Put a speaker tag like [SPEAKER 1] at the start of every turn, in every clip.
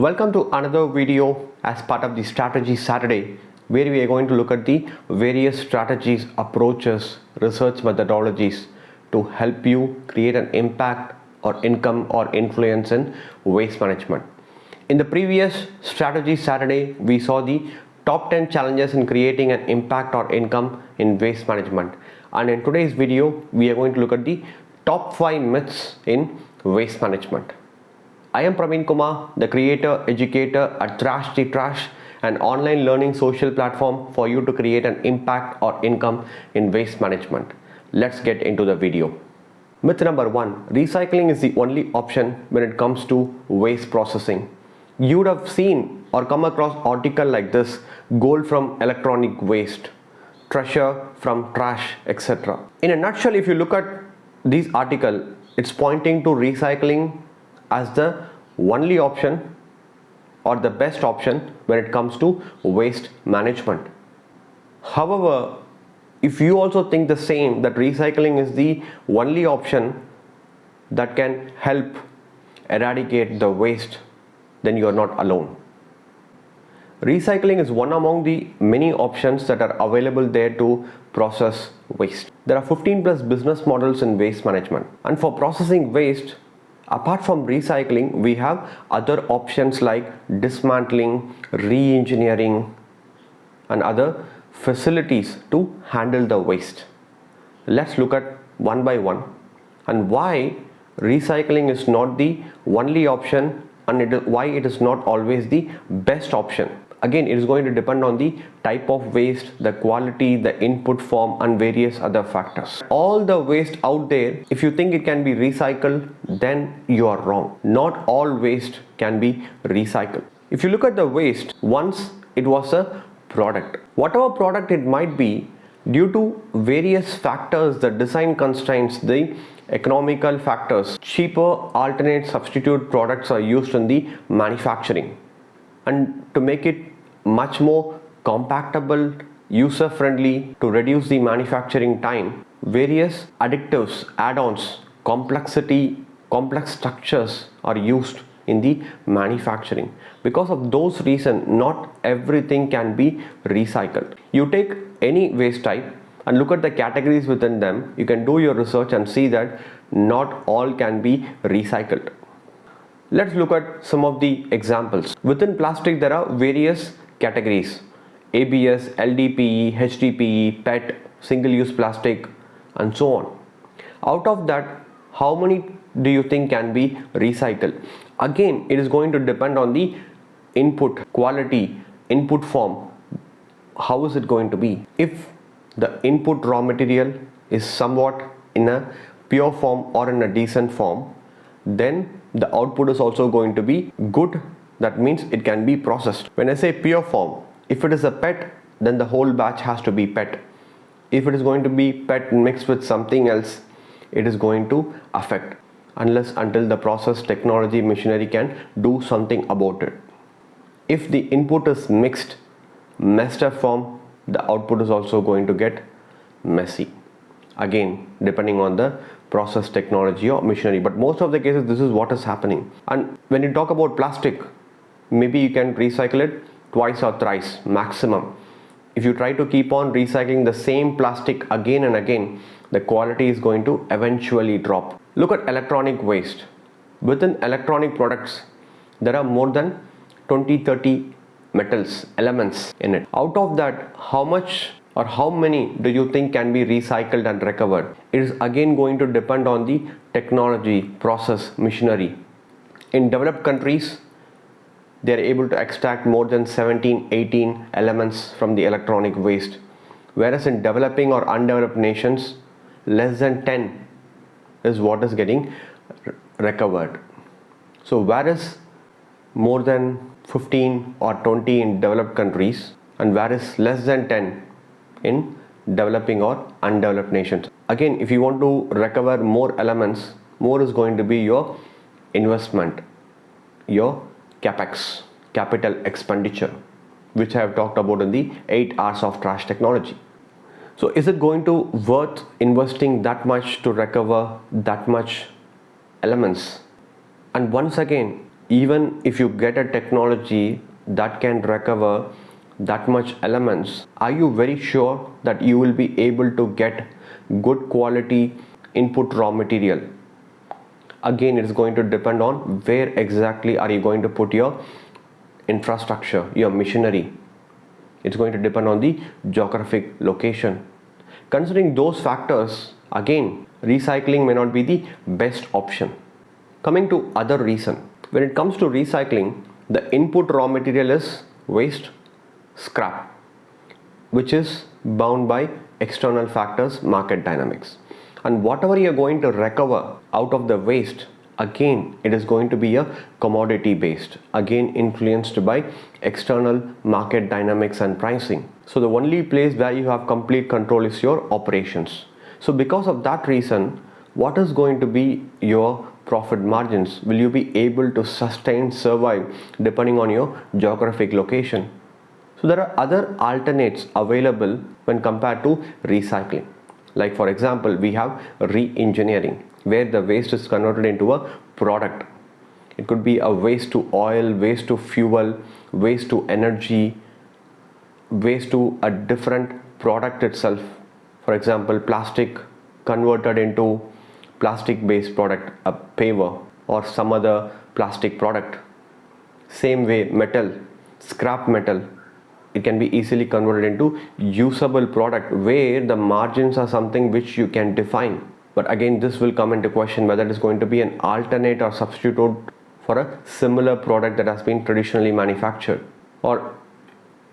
[SPEAKER 1] Welcome to another video as part of the Strategy Saturday, where we are going to look at the various strategies, approaches, research methodologies to help you create an impact or income or influence in waste management. In the previous Strategy Saturday, we saw the top 10 challenges in creating an impact or income in waste management. And in today's video, we are going to look at the top 5 myths in waste management. I am Praveen Kumar, the creator, educator at Trash the Trash, an online learning social platform for you to create an impact or income in waste management. Let's get into the video. Myth number 1. Recycling is the only option when it comes to waste processing. You would have seen or come across article like this: gold from electronic waste, treasure from trash, etc. In a nutshell, if you look at this article, it's pointing to recycling as the only option or the best option when it comes to waste management. However, if you also think the same, that recycling is the only option that can help eradicate the waste, then you are not alone. Recycling is one among the many options that are available there to process waste. There are 15 plus business models in waste management, and for processing waste, apart from recycling, we have other options like dismantling, re-engineering, and other facilities to handle the waste. Let's look at one by one and why recycling is not the only option and why it is not always the best option. Again, it is going to depend on the type of waste, the quality, the input form, and various other factors. All the waste out there, if you think it can be recycled, then you are wrong. Not all waste can be recycled. If you look at the waste, once it was a product. Whatever product it might be, due to various factors, the design constraints, the economical factors, cheaper alternate substitute products are used in the manufacturing. And to make it much more compactable, user friendly, to reduce the manufacturing time, various additives, add-ons, complex structures are used in the manufacturing. Because of those reasons, not everything can be recycled. You take any waste type and look at the categories within them. You can do your research and see that not all can be recycled. Let's look at some of the examples. Within plastic, there are various categories: ABS, LDPE, HDPE, PET, single-use plastic, and so on. Out of that, how many do you think can be recycled? Again, it is going to depend on the input quality, input form. How is it going to be? If the input raw material is somewhat in a pure form or in a decent form, then the output is also going to be good. That means it can be processed. When I say pure form, if it is a PET, then the whole batch has to be PET. If it is going to be PET mixed with something else, it is going to affect, unless until the process technology machinery can do something about it. If the input is messed up form, the output is also going to get messy. Again, depending on the process technology or machinery, but most of the cases this is what is happening. And when you talk about plastic, maybe you can recycle it twice or thrice maximum. If you try to keep on recycling the same plastic again and again, the quality is going to eventually drop. Look at electronic waste. Within electronic products, there are more than 20-30 metals, elements in it. Out of that, how much or how many do you think can be recycled and recovered? It is again going to depend on the technology, process, machinery. In developed countries, they are able to extract more than 17-18 elements from the electronic waste, whereas in developing or undeveloped nations, less than 10 is what is getting recovered. So whereas more than 15 or 20 in developed countries, and whereas less than 10 in developing or undeveloped nations. Again, if you want to recover more elements, more is going to be your investment, your capex, capital expenditure, which I have talked about in the 8 hours of trash technology. So is it going to worth investing that much to recover that much elements? And once again, even if you get a technology that can recover that much elements, are you very sure that you will be able to get good quality input raw material? Again, it's going to depend on where exactly are you going to put your infrastructure, your machinery. It's going to depend on the geographic location. Considering those factors, again, recycling may not be the best option. Coming to other reason, when it comes to recycling, the input raw material is waste, scrap, which is bound by external factors, market dynamics. And whatever you're going to recover out of the waste, again, it is going to be a commodity based, again influenced by external market dynamics and pricing. So the only place where you have complete control is your operations. So because of that reason, what is going to be your profit margins? Will you be able to sustain, survive depending on your geographic location? So there are other alternates available when compared to recycling. Like for example, we have re-engineering, where the waste is converted into a product. It could be a waste to oil, waste to fuel, waste to energy, waste to a different product itself. For example, plastic converted into plastic based product, a paver or some other plastic product. Same way, metal, scrap metal, it can be easily converted into usable product where the margins are something which you can define. But again, this will come into question whether it is going to be an alternate or substitute for a similar product that has been traditionally manufactured. Or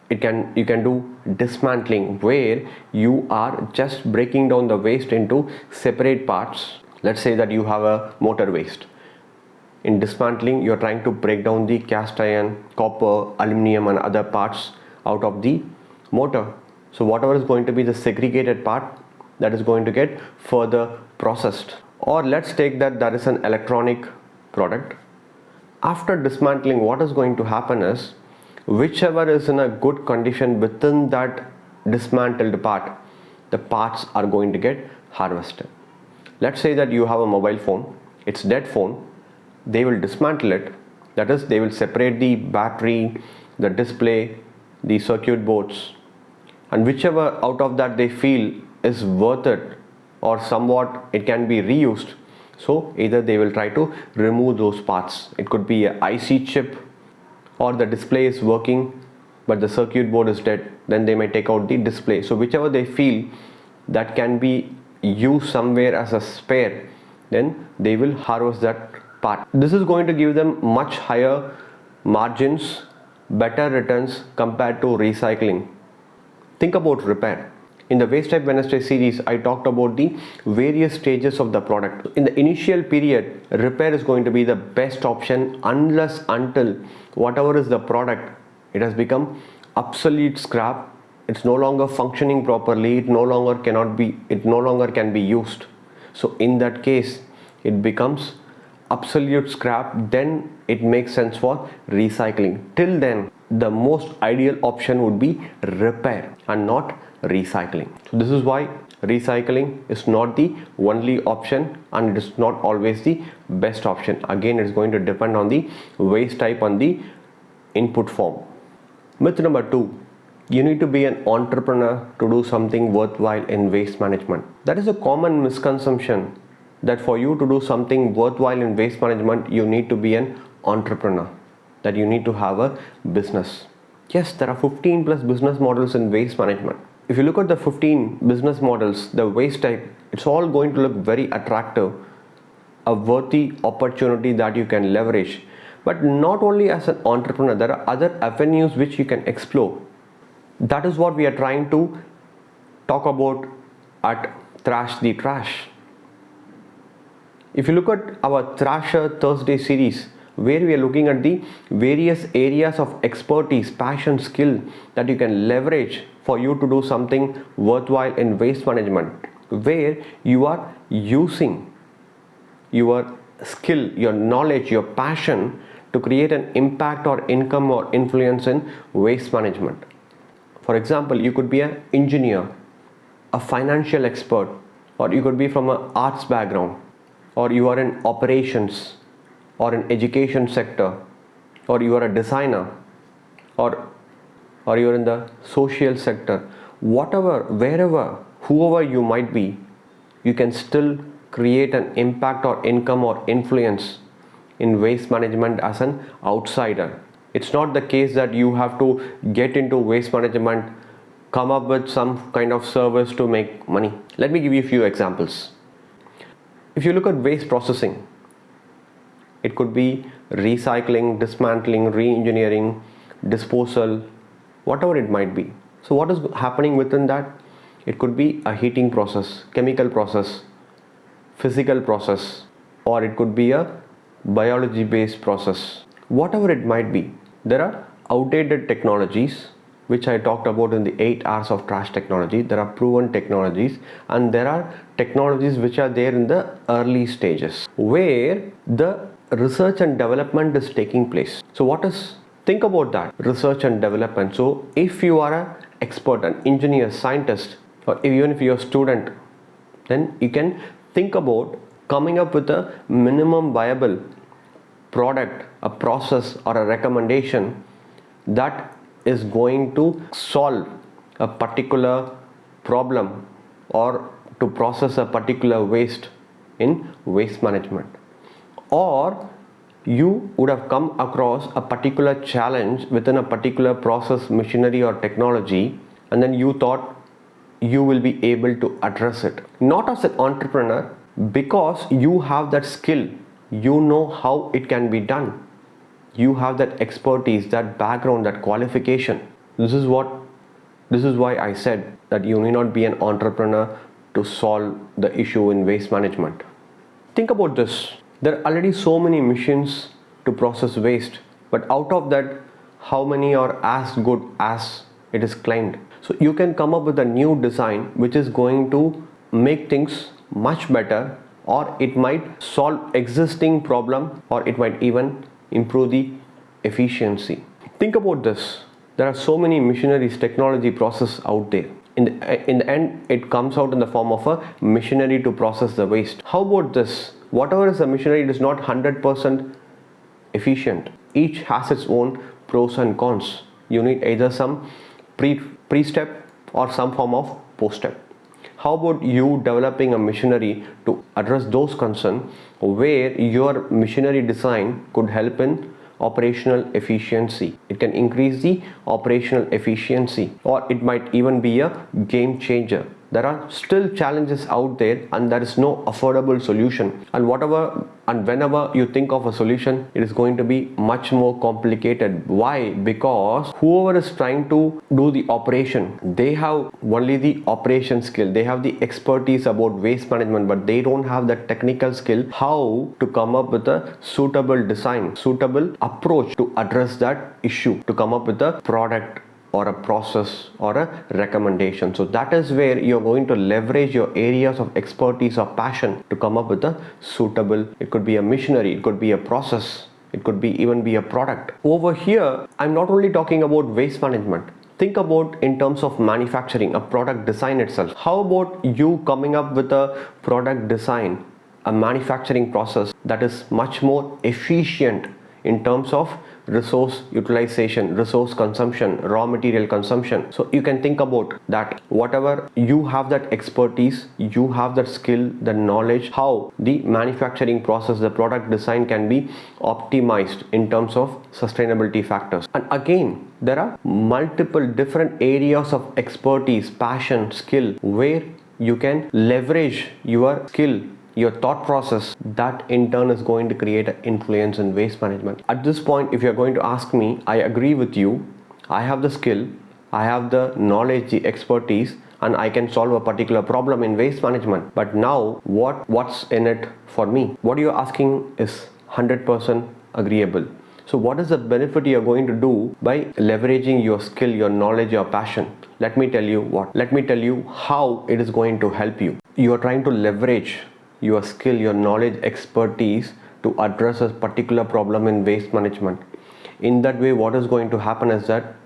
[SPEAKER 1] you can do dismantling, where you are just breaking down the waste into separate parts. Let's say that you have a motor waste. In dismantling, you're trying to break down the cast iron, copper, aluminum and other parts out of the motor. So whatever is going to be the segregated part, that is going to get further processed. Or let's take that there is an electronic product. After dismantling, what is going to happen is, whichever is in a good condition within that dismantled part, the parts are going to get harvested. Let's say that you have a mobile phone, it's dead phone, they will dismantle it, that is, they will separate the battery, the display, the circuit boards, and whichever out of that they feel is worth it or somewhat it can be reused, so either they will try to remove those parts. It could be a IC chip, or the display is working but the circuit board is dead, then they may take out the display. So whichever they feel that can be used somewhere as a spare, then they will harvest that part. This is going to give them much higher margins, better returns compared to recycling. Think about repair. In the Waste Type Wednesday series, I talked about the various stages of the product. In the initial period, repair is going to be the best option unless until whatever is the product, it has become obsolete scrap. It's no longer functioning properly. It no longer can be used. So in that case, it becomes absolute scrap. Then it makes sense for recycling. Till then, the most ideal option would be repair and not recycling. So this is why recycling is not the only option and it is not always the best option. Again, it's going to depend on the waste type and the input form. Myth number 2, you need to be an entrepreneur to do something worthwhile in waste management. That is a common misconception, that for you to do something worthwhile in waste management, you need to be an entrepreneur, that you need to have a business. Yes, there are 15 plus business models in waste management. If you look at the 15 business models, the waste type, it's all going to look very attractive, a worthy opportunity that you can leverage. But not only as an entrepreneur, there are other avenues which you can explore. That is what we are trying to talk about at Thrash the Trash. If you look at our Thrasher Thursday series, where we are looking at the various areas of expertise, passion, skill that you can leverage for you to do something worthwhile in waste management, where you are using your skill, your knowledge, your passion to create an impact or income or influence in waste management. For example, you could be an engineer, a financial expert, or you could be from an arts background, or you are in operations or in education sector, or you are a designer, or you're in the social sector, whatever, wherever, whoever you might be, you can still create an impact or income or influence in waste management as an outsider. It's not the case that you have to get into waste management, come up with some kind of service to make money. Let me give you a few examples. If you look at waste processing, it could be recycling, dismantling, re-engineering, disposal, whatever it might be. So what is happening within that? It could be a heating process, chemical process, physical process, or it could be a biology based process. Whatever it might be, there are outdated technologies which I talked about in the 8 hours of trash technology. There are proven technologies, and there are technologies which are there in the early stages where the research and development is taking place. So think about that, research and development. So if you are an expert, an engineer, scientist, or even if you're a student, then you can think about coming up with a minimum viable product, a process, or a recommendation that is going to solve a particular problem or to process a particular waste in waste management. Or you would have come across a particular challenge within a particular process, machinery, or technology, and then you thought you will be able to address it. Not as an entrepreneur, because you have that skill, you know how it can be done. You have that expertise, that background, that qualification. This is why I said that you need not be an entrepreneur to solve the issue in waste management. Think about this. There are already so many machines to process waste, but out of that, how many are as good as it is claimed? So you can come up with a new design which is going to make things much better, or it might solve existing problem, or it might even improve the efficiency. Think about this. There are so many machineries, technology, process out there. In the end, it comes out in the form of a machinery to process the waste. How about this? Whatever is a machinery, it is not 100% efficient. Each has its own pros and cons. You need either some pre-step or some form of post-step. How about you developing a machinery to address those concerns, where your machinery design could help in operational efficiency? It can increase the operational efficiency, or it might even be a game changer. There are still challenges out there, and there is no affordable solution. And whenever you think of a solution, it is going to be much more complicated. Why? Because whoever is trying to do the operation, they have only the operation skill, they have the expertise about waste management, but they don't have the technical skill how to come up with a suitable design, suitable approach to address that issue, to come up with a product or a process or a recommendation. So that is where you're going to leverage your areas of expertise or passion to come up with a suitable, it could be a machinery, it could be a process, it could be even be a product. Over here, I'm not only talking about waste management. Think about in terms of manufacturing, a product design itself. How about you coming up with a product design, a manufacturing process that is much more efficient in terms of resource utilization, resource consumption, raw material consumption? So you can think about that. Whatever you have that expertise, you have that skill, the knowledge, how the manufacturing process, the product design can be optimized in terms of sustainability factors. And again, there are multiple different areas of expertise, passion, skill, where you can leverage your skill, your thought process, that in turn is going to create an influence in waste management. At this point, if you're going to ask me, I agree with you. I have the skill, I have the knowledge, the expertise, and I can solve a particular problem in waste management. But now, what's in it for me? What you're asking is 100% agreeable. So what is the benefit you're going to do by leveraging your skill, your knowledge, your passion? Let me tell you what. Let me tell you how it is going to help you. You are trying to leverage your skill, your knowledge, expertise to address a particular problem in waste management. In that way, what is going to happen is that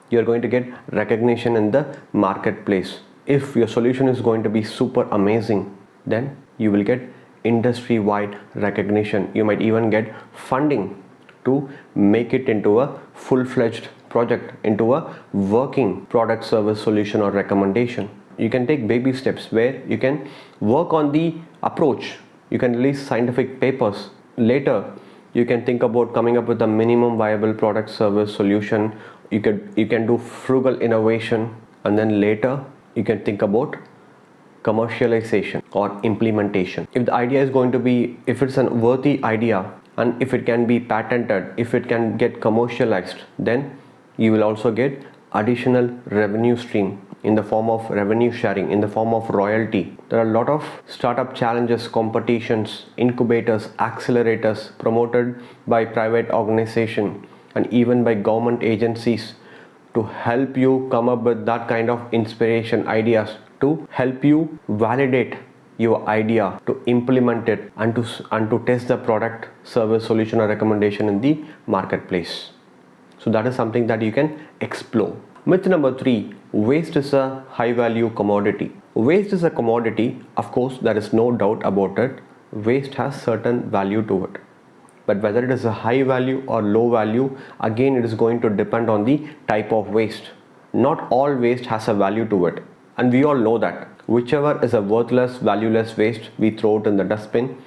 [SPEAKER 1] you're going to get recognition in the marketplace. If your solution is going to be super amazing, then you will get industry-wide recognition. You might even get funding to make it into a full-fledged project, into a working product, service, solution or recommendation. You can take baby steps where you can work on the approach. You can release scientific papers. Later, you can think about coming up with a minimum viable product, service, solution. You can do frugal innovation, and then later you can think about commercialization or implementation. If the idea is going to be, if it's a worthy idea and if it can be patented, if it can get commercialized, then you will also get additional revenue stream in the form of revenue sharing, in the form of royalty. There are a lot of startup challenges, competitions, incubators, accelerators promoted by private organization and even by government agencies to help you come up with that kind of inspiration ideas, to help you validate your idea, to implement it, and to test the product, service, solution or recommendation in the marketplace. So that is something that you can explore. Myth number 3, waste is a high value commodity. Waste is a commodity, of course, there is no doubt about it. Waste has certain value to it. But whether it is a high value or low value, again it is going to depend on the type of waste. Not all waste has a value to it. And we all know that. Whichever is a worthless, valueless waste, we throw it in the dustbin,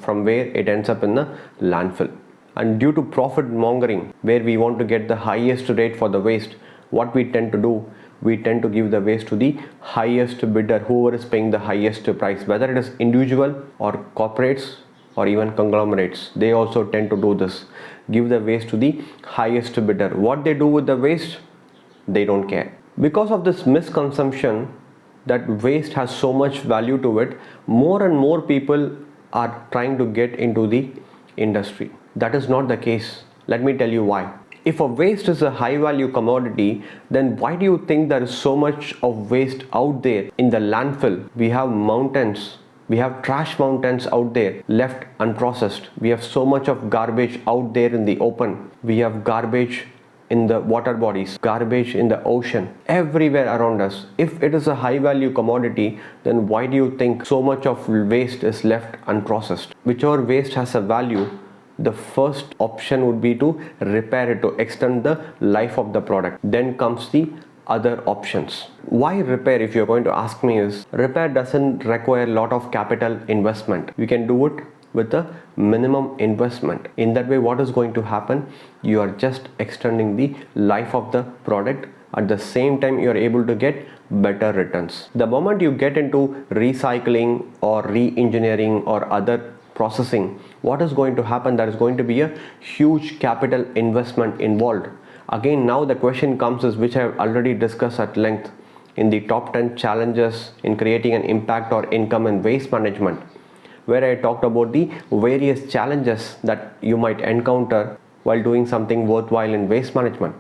[SPEAKER 1] from where it ends up in the landfill. And due to profit mongering, where we want to get the highest rate for the waste, what we tend to do, we tend to give the waste to the highest bidder, whoever is paying the highest price, whether it is individual or corporates or even conglomerates. They also tend to do this, give the waste to the highest bidder. What they do with the waste, they don't care. Because of this misconception that waste has so much value to it, more and more people are trying to get into the industry. That is not the case. Let me tell you why. If a waste is a high value commodity, then why do you think there is so much of waste out there in the landfill? We have mountains, we have trash mountains out there left unprocessed. We have so much of garbage out there in the open. We have garbage in the water bodies, garbage in the ocean, everywhere around us. If it is a high value commodity, then why do you think so much of waste is left unprocessed? Whichever waste has a value, the first option would be to repair it, to extend the life of the product. Then comes the other options. Why repair, if you're going to ask me, is repair doesn't require a lot of capital investment. We can do it with a minimum investment. In that way, what is going to happen? You are just extending the life of the product. At the same time, you are able to get better returns. The moment you get into recycling or re-engineering or other processing, what is going to happen? There is going to be a huge capital investment involved. Again, now the question comes is, which I have already discussed at length in the top 10 challenges in creating an impact or income in waste management, where I talked about the various challenges that you might encounter while doing something worthwhile in waste management.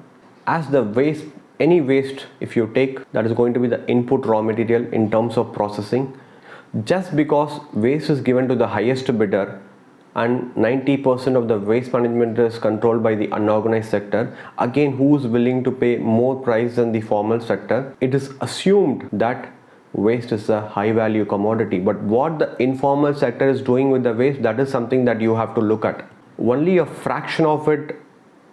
[SPEAKER 1] As the waste, any waste, if you take, that is going to be the input raw material in terms of processing. Just because waste is given to the highest bidder and 90% of the waste management is controlled by the unorganized sector, again, who is willing to pay more price than the formal sector? It is assumed that waste is a high value commodity. But what the informal sector is doing with the waste, that is something that you have to look at. Only a fraction of it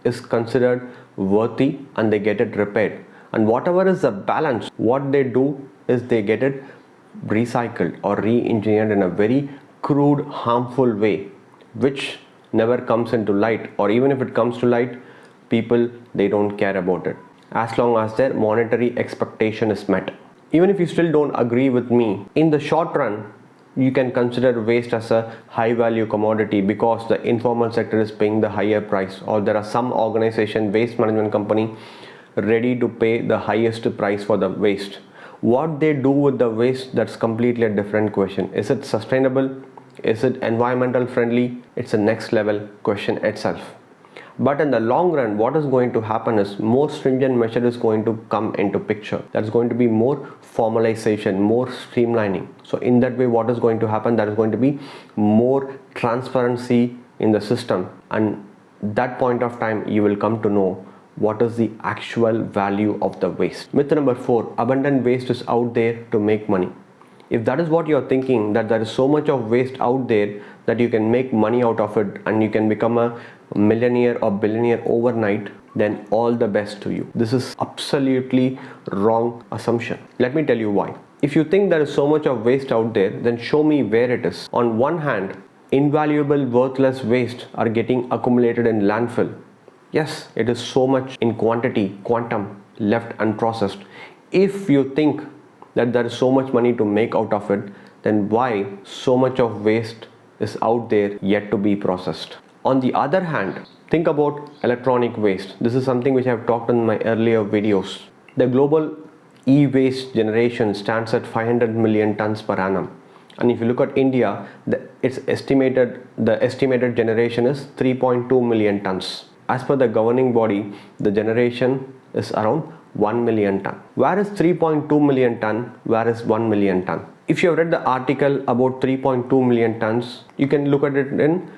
[SPEAKER 1] is considered worthy and they get it repaired. And whatever is the balance, what they do is they get it recycled or re-engineered in a very crude, harmful way, which never comes into light, or even if it comes to light, people, they don't care about it as long as their monetary expectation is met. Even if you still don't agree with me, in the short run, you can consider waste as a high value commodity because the informal sector is paying the higher price, or there are some organization, waste management company, ready to pay the highest price for the waste. What they do with the waste, that's completely a different question. Is it sustainable? Is it environmental friendly? It's a next level question itself. But in the long run, what is going to happen is more stringent measure is going to come into picture. That's going to be more formalization, more streamlining. So in that way, what is going to happen? There is going to be more transparency in the system, and that point of time you will come to know what is the actual value of the waste. Myth number 4, abundant waste is out there to make money. If that is what you're thinking, that there is so much of waste out there that you can make money out of it and you can become a a millionaire or billionaire overnight, then all the best to you. This is absolutely wrong assumption. Let me tell you why. If you think there is so much of waste out there, then show me where it is. On one hand, invaluable worthless waste are getting accumulated in landfill. Yes, it is so much in quantity, quantum, left unprocessed. If you think that there is so much money to make out of it, then why so much of waste is out there yet to be processed? On the other hand, think about electronic waste. This is something which I have talked in my earlier videos. The global e-waste generation stands at 500 million tons per annum. And if you look at India, the estimated generation is 3.2 million tons. As per the governing body, the generation is around 1 million ton. Where is 3.2 million ton? Where is 1 million ton? If you have read the article about 3.2 million tons, you can look at it in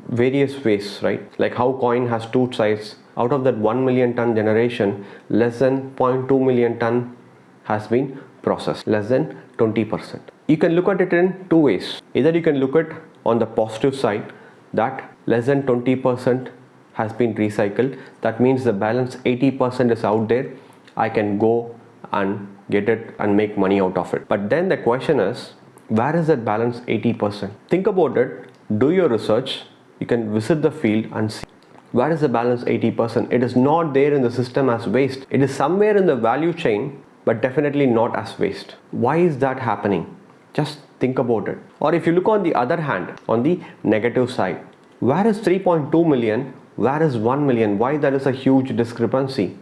[SPEAKER 1] various ways, right? Like how coin has two sides. Out of that 1 million ton generation, less than 0.2 million ton has been processed, less than 20%. You can look at it in two ways. Either you can look at on the positive side, that less than 20% has been recycled. That means the balance 80% is out there. I can go and get it and make money out of it. But then the question is, where is that balance 80%? Think about it, do your research, you can visit the field and see where is the balance 80%. It is not there in the system as waste. It is somewhere in the value chain, but definitely not as waste. Why is that happening? Just think about it. Or if you look on the other hand, on the negative side, where is 3.2 million? Where is 1 million? Why there is a huge discrepancy?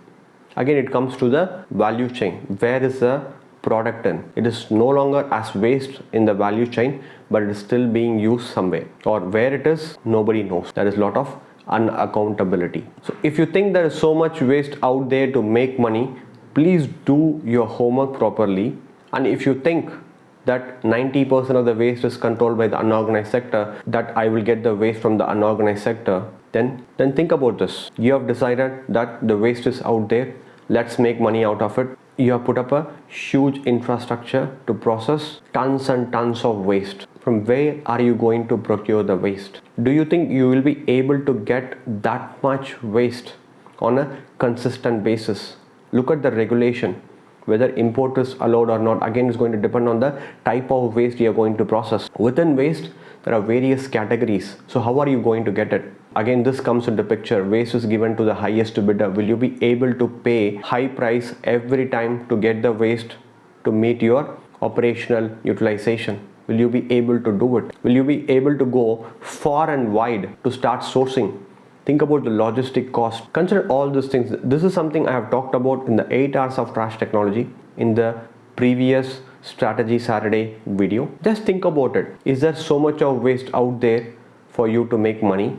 [SPEAKER 1] Again, it comes to the value chain. Where is the product in? It is no longer as waste in the value chain, but it is still being used somewhere. Or where it is, nobody knows. There is a lot of unaccountability. So if you think there is so much waste out there to make money, please do your homework properly. And if you think that 90% of the waste is controlled by the unorganized sector, that I will get the waste from the unorganized sector, then think about this. You have decided that the waste is out there, let's make money out of it. You have put up a huge infrastructure to process tons and tons of waste. From where are you going to procure the waste? Do you think you will be able to get that much waste on a consistent basis? Look at the regulation. Whether import is allowed or not, again, is going to depend on the type of waste you are going to process. Within waste, there are various categories. So how are you going to get it? Again, this comes into picture. Waste is given to the highest bidder. Will you be able to pay high price every time to get the waste to meet your operational utilization? Will you be able to do it? Will you be able to go far and wide to start sourcing? Think about the logistic cost. Consider all these things. This is something I have talked about in the 8 hours of trash technology in the previous Strategy Saturday video. Just think about it. Is there so much of waste out there for you to make money?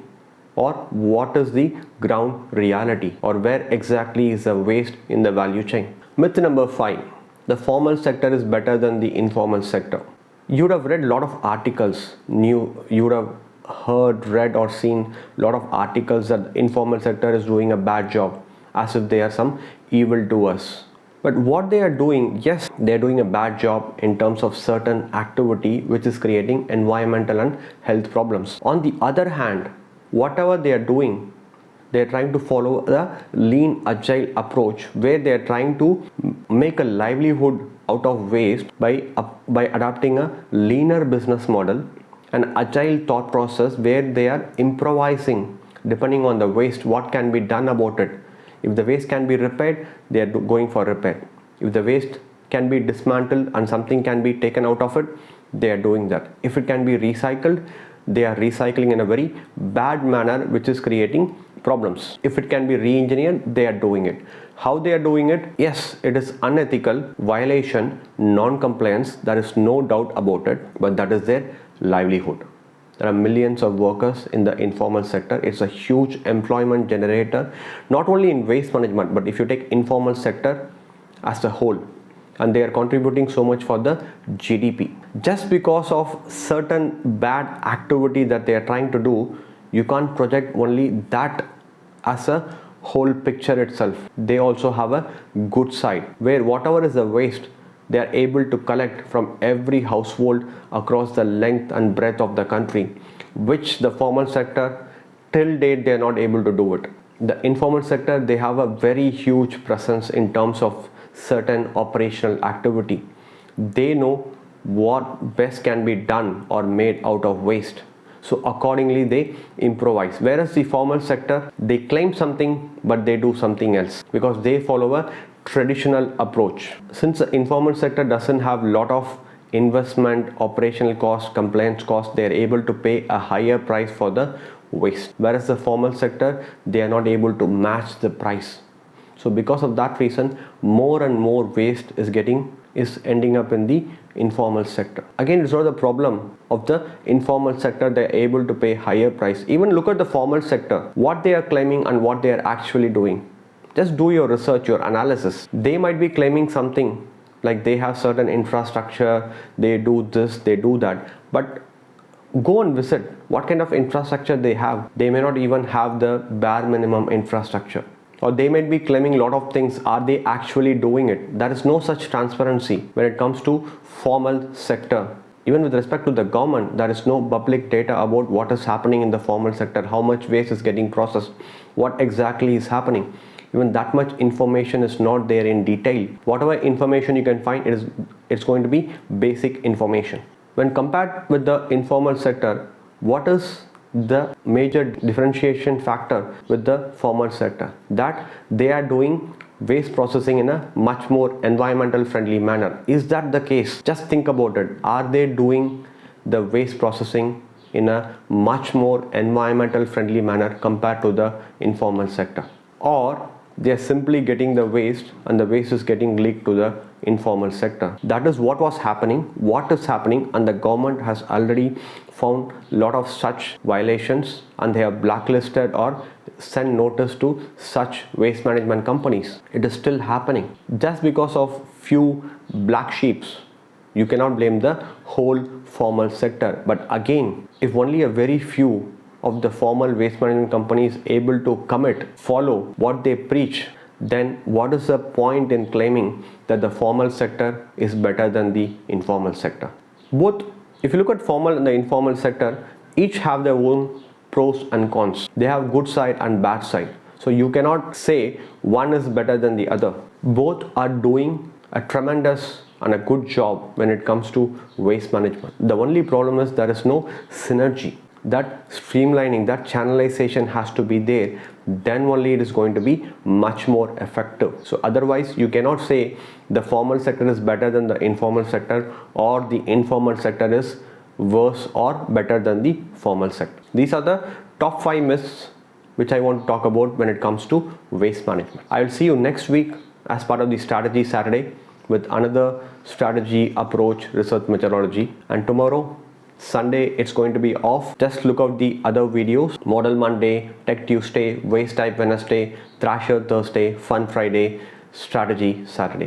[SPEAKER 1] Or what is the ground reality? Or where exactly is the waste in the value chain? Myth number 5. The formal sector is better than the informal sector. You would have read a lot of articles. You would have heard, read or seen a lot of articles that the informal sector is doing a bad job, as if they are some evildoers. But what they are doing, yes, they are doing a bad job in terms of certain activity which is creating environmental and health problems. On the other hand, whatever they are doing, they are trying to follow the lean agile approach, where they are trying to make a livelihood out of waste by adopting a leaner business model, an agile thought process, where they are improvising depending on the waste, what can be done about it. If the waste can be repaired, they are going for repair. If the waste can be dismantled and something can be taken out of it, they are doing that. If it can be recycled, they are recycling in a very bad manner, which is creating problems. If it can be re-engineered, they are doing it. How they are doing it? Yes, it is unethical, violation, non-compliance, there is no doubt about it, but that is their livelihood. There are millions of workers in the informal sector. It's a huge employment generator, not only in waste management, but if you take informal sector as a whole, and they are contributing so much for the GDP. Just because of certain bad activity that they are trying to do, you can't project only that as a whole picture itself. They also have a good side, where whatever is the waste, they are able to collect from every household across the length and breadth of the country, which the formal sector till date they are not able to do it. The informal sector, they have a very huge presence in terms of certain operational activity. They know what best can be done or made out of waste, so accordingly they improvise. Whereas the formal sector, they claim something but they do something else because they follow a traditional approach. Since the informal sector doesn't have a lot of investment, operational cost, compliance cost, they are able to pay a higher price for the waste, whereas the formal sector, they are not able to match the price. So because of that reason, more and more waste is ending up in the informal sector. Again, it's not the problem of the informal sector, they're able to pay higher price. Even look at the formal sector, what they are claiming and what they are actually doing. Just do your research, your analysis. They might be claiming something like they have certain infrastructure, they do this, they do that, but go and visit what kind of infrastructure they have. They may not even have the bare minimum infrastructure, or they might be claiming a lot of things. Are they actually doing it? There is no such transparency when it comes to formal sector. Even with respect to the government, there is no public data about what is happening in the formal sector, how much waste is getting processed, what exactly is happening. Even that much information is not there in detail. Whatever information you can find, it's going to be basic information. When compared with the informal sector, what is the major differentiation factor with the formal sector? That they are doing waste processing in a much more environmental friendly manner. Is that the case? Just think about it. Are they doing the waste processing in a much more environmental friendly manner compared to the informal sector? Or they are simply getting the waste and the waste is getting leaked to the informal sector? That is what was happening, what is happening, and the government has already found a lot of such violations and they have blacklisted or sent notice to such waste management companies. It is still happening. Just because of few black sheeps, you cannot blame the whole formal sector. But again, if only a very few of the formal waste management companies able to follow what they preach, then what is the point in claiming that the formal sector is better than the informal sector? Both, if you look at formal and the informal sector, each have their own pros and cons. They have good side and bad side. So you cannot say one is better than the other. Both are doing a tremendous and a good job when it comes to waste management. The only problem is there is no synergy. That streamlining, that channelization has to be there, then only it is going to be much more effective. So otherwise you cannot say the formal sector is better than the informal sector, or the informal sector is worse or better than the formal sector. These are the top 5 myths which I want to talk about when it comes to waste management. I will see you next week as part of the Strategy Saturday with another strategy, approach, research methodology. And tomorrow, Sunday, it's going to be off. Just look out the other videos: Model Monday, Tech Tuesday, Waste Type Wednesday, Thrasher Thursday, Fun Friday, Strategy Saturday.